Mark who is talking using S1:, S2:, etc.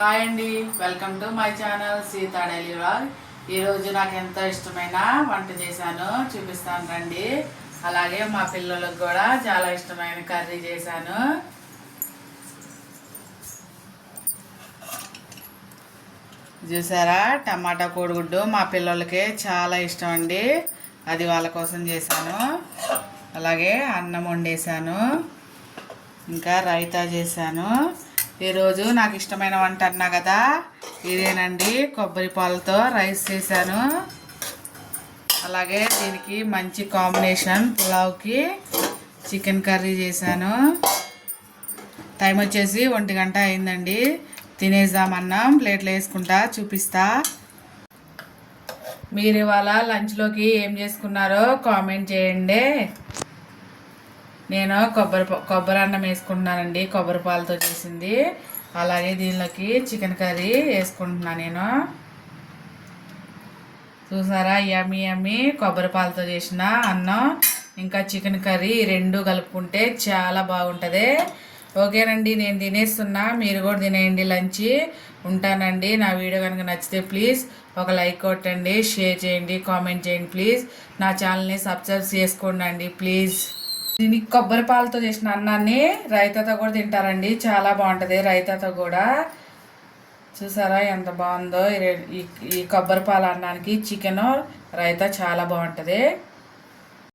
S1: Hi అండి, welcome to my channel Sita daily vlog. ఈరోజు నాకు ఎంతో ఇష్టమైన వంట చేశాను, చూపిస్తాను రండి. అలాగే మా పిల్లలకు కూడా చాలా ఇష్టమైన కర్రీ చేశాను. చూసారా, టమాటా కోడిగుడ్డు మా పిల్లలకి చాలా ఇష్టం అండి. అది వాళ్ళ కోసం చేశాను. అలాగే అన్నం వండేసాను, ఇంకా రైతా చేశాను. ఈరోజు నాకు ఇష్టమైన వంట అన్నా కదా, ఇదేనండి. కొబ్బరి పాలతో రైస్ చేశాను. అలాగే దీనికి మంచి కాంబినేషన్ పులావ్కి చికెన్ కర్రీ చేశాను. టైం వచ్చేసి 1 గంట అయిందండి. తినేద్దామన్నాం, ప్లేట్లో వేసుకుంటా చూపిస్తా. మీరు ఇవాళ లంచ్లోకి ఏం చేసుకున్నారో కామెంట్ చేయండి. నేను కొబ్బరి అన్నం వేసుకుంటున్నానండి, కొబ్బరి పాలతో చేసింది. అలాగే దీనిలోకి చికెన్ కర్రీ వేసుకుంటున్నాను నేను. చూసారా, యమ్మీ యమ్మీ కొబ్బరి పాలతో చేసిన అన్నం ఇంకా చికెన్ కర్రీ రెండు కలుపుకుంటే చాలా బాగుంటుంది. ఓకేనండి, నేను తినేస్తున్నా, మీరు కూడా తినేయండి లంచ్. ఉంటానండి. నా వీడియో కనుక నచ్చితే ప్లీజ్ ఒక లైక్ కొట్టండి, షేర్ చేయండి, కామెంట్ చేయండి ప్లీజ్. నా ఛానల్ని సబ్స్క్రైబ్ చేసుకోండి ప్లీజ్. దీనికి కొబ్బరి పాలతో చేసిన అన్నాన్ని రైతాతో కూడా తింటారండి, చాలా బాగుంటుంది రైతాతో కూడా. చూసారా ఎంత బాగుందో. ఈ కొబ్బరి పాల అన్నానికి చికెన్ రైతా చాలా బాగుంటుంది.